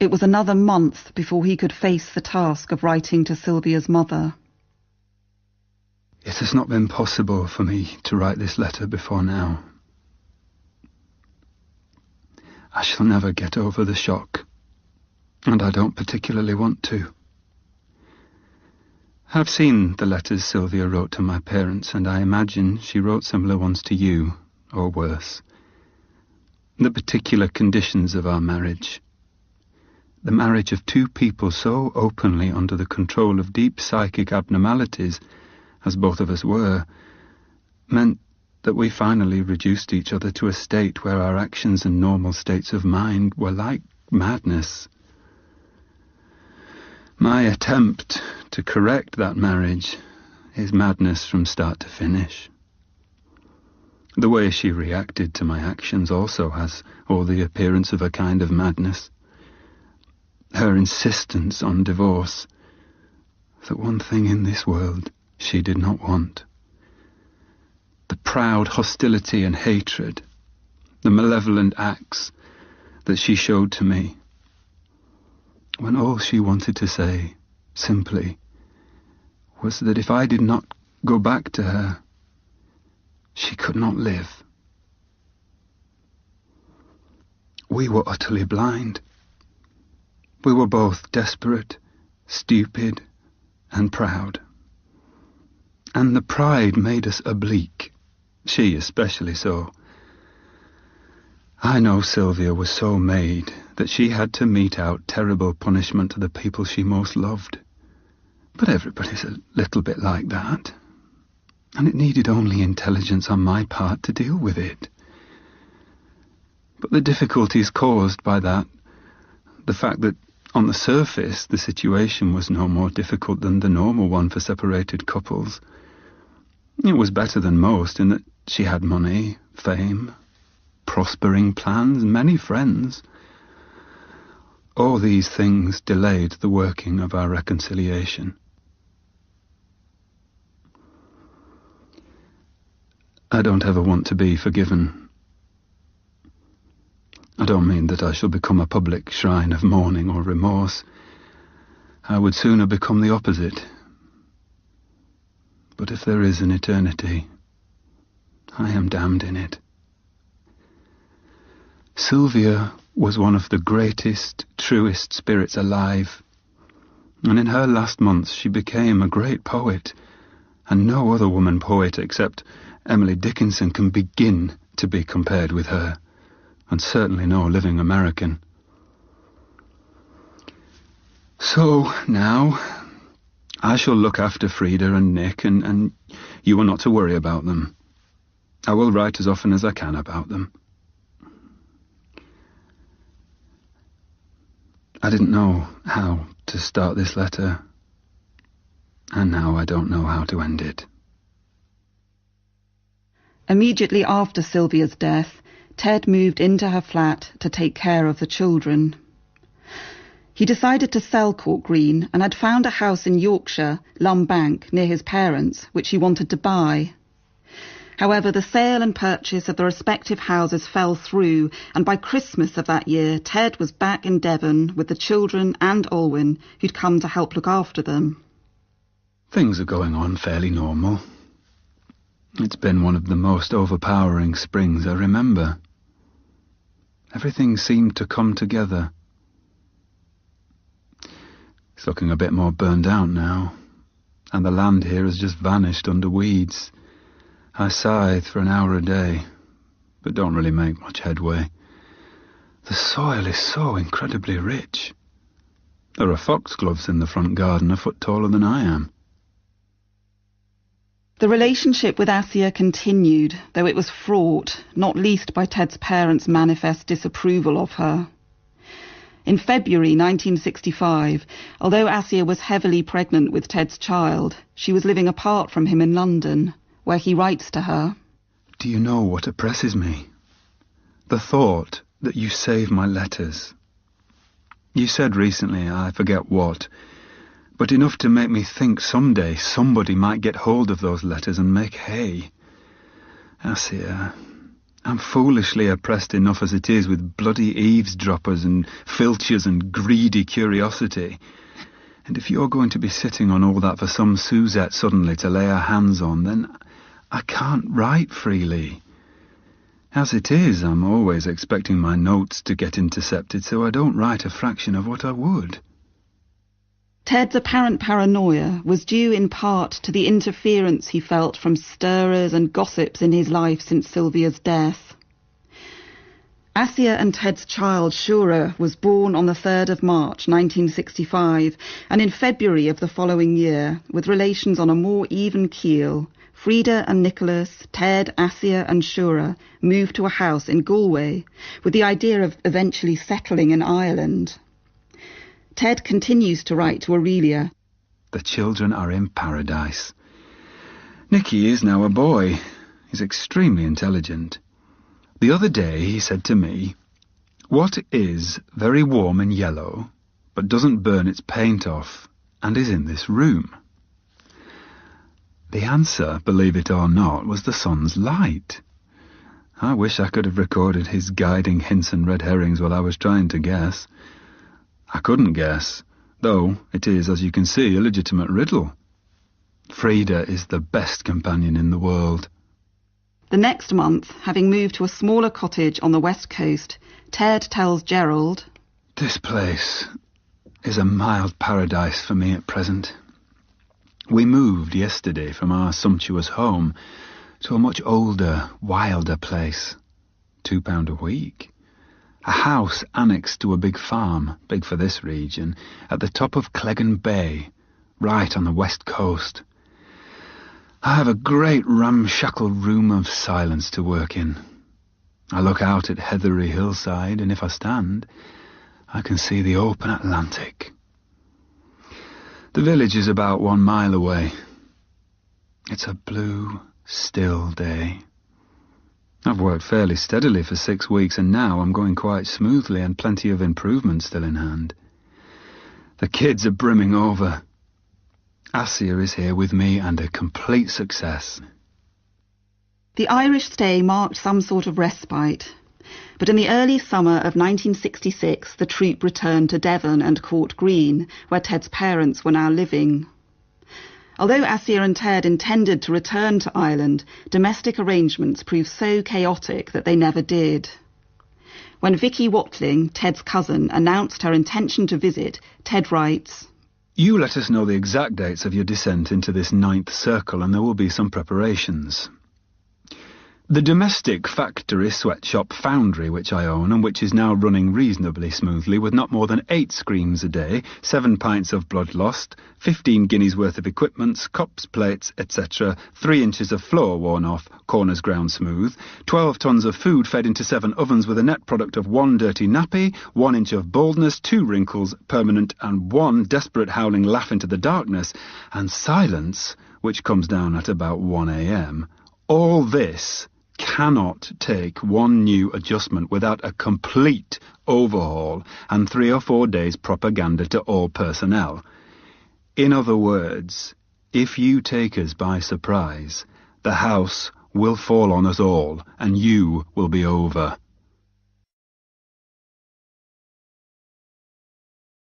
It was another month before he could face the task of writing to Sylvia's mother. It has not been possible for me to write this letter before now. I shall never get over the shock, and I don't particularly want to. I've seen the letters Sylvia wrote to my parents, and I imagine she wrote similar ones to you, or worse. The particular conditions of our marriage, the marriage of two people so openly under the control of deep psychic abnormalities, as both of us were, meant that we finally reduced each other to a state where our actions and normal states of mind were like madness. My attempt to correct that marriage is madness from start to finish. The way she reacted to my actions also has all the appearance of a kind of madness. Her insistence on divorce, the one thing in this world she did not want. The proud hostility and hatred, the malevolent acts that she showed to me, when all she wanted to say, simply, was that if I did not go back to her, she could not live. We were utterly blind. We were both desperate, stupid, and proud. And the pride made us oblique, she especially so. I know Sylvia was so made that she had to mete out terrible punishment to the people she most loved. But everybody's a little bit like that, and it needed only intelligence on my part to deal with it. But the difficulties caused by that, the fact that on the surface the situation was no more difficult than the normal one for separated couples, it was better than most in that she had money, fame, prospering plans, many friends. All these things delayed the working of our reconciliation. I don't ever want to be forgiven. I don't mean that I shall become a public shrine of mourning or remorse. I would sooner become the opposite. But if there is an eternity, I am damned in it. Sylvia was one of the greatest, truest spirits alive, and in her last months she became a great poet, and no other woman poet except Emily Dickinson can begin to be compared with her, and certainly no living American. So now I shall look after Frida and Nick, and you are not to worry about them. I will write as often as I can about them. I didn't know how to start this letter, and now I don't know how to end it. Immediately after Sylvia's death, Ted moved into her flat to take care of the children. He decided to sell Court Green and had found a house in Yorkshire, Lumbank, near his parents, which he wanted to buy. However, the sale and purchase of the respective houses fell through, and by Christmas of that year, Ted was back in Devon with the children and Olwyn, who'd come to help look after them. Things are going on fairly normal. It's been one of the most overpowering springs I remember. Everything seemed to come together. It's looking a bit more burned out now, and the land here has just vanished under weeds. I scythe for an hour a day, but don't really make much headway. The soil is so incredibly rich. There are foxgloves in the front garden a foot taller than I am. The relationship with Asei continued, though it was fraught, not least by Ted's parents' manifest disapproval of her. In February 1965, although Asei was heavily pregnant with Ted's child, she was living apart from him in London, where he writes to her, "Do you know what oppresses me? The thought that you save my letters. You said recently, I forget what, but enough to make me think someday somebody might get hold of those letters and make hay. Asei, I'm foolishly oppressed enough as it is with bloody eavesdroppers and filchers and greedy curiosity. And if you're going to be sitting on all that for some Suzette suddenly to lay her hands on, then I can't write freely. As it is, I'm always expecting my notes to get intercepted, so I don't write a fraction of what I would. Ted's apparent paranoia was due in part to the interference he felt from stirrers and gossips in his life since Sylvia's death. Asei and Ted's child, Shura, was born on the 3rd of March 1965, and in February of the following year, with relations on a more even keel, Frida and Nicholas, Ted, Asei and Shura moved to a house in Galway, with the idea of eventually settling in Ireland. Ted continues to write to Aurelia. The children are in paradise. Nicky is now a boy. He's extremely intelligent. The other day he said to me, "What is very warm and yellow, but doesn't burn its paint off, and is in this room?" The answer, believe it or not, was the sun's light. I wish I could have recorded his guiding hints and red herrings while I was trying to guess. I couldn't guess, though it is, as you can see, a legitimate riddle. Frida is the best companion in the world. The next month, having moved to a smaller cottage on the west coast, Ted tells Gerald, "This place is a mild paradise for me at present. We moved yesterday from our sumptuous home to a much older, wilder place. £2 a week. A house annexed to a big farm, big for this region, at the top of Cleggan Bay, right on the west coast. I have a great ramshackle room of silence to work in. I look out at heathery hillside, and if I stand, I can see the open Atlantic. The village is about 1 mile away. It's a blue, still day. I've worked fairly steadily for 6 weeks, and now I'm going quite smoothly and plenty of improvement still in hand. The kids are brimming over. Asei is here with me and a complete success." The Irish stay marked some sort of respite, but in the early summer of 1966 the troupe returned to Devon and Court Green, where Ted's parents were now living. Although Asei and Ted intended to return to Ireland, domestic arrangements proved so chaotic that they never did. When Vicky Watling, Ted's cousin, announced her intention to visit, Ted writes, "You let us know the exact dates of your descent into this 9th circle, and there will be some preparations. The domestic factory, sweatshop, foundry which I own, and which is now running reasonably smoothly, with not more than 8 screams a day, 7 pints of blood lost, 15 guineas worth of equipments, cups, plates, etc., 3 inches of floor worn off, corners ground smooth, 12 tons of food fed into 7 ovens with a net product of 1 dirty nappy, 1 inch of baldness, 2 wrinkles, permanent, and 1 desperate howling laugh into the darkness, and silence, which comes down at about 1 a.m. All this cannot take 1 new adjustment without a complete overhaul and 3 or 4 days propaganda to all personnel. In other words, if you take us by surprise, the house will fall on us all, and you will be over."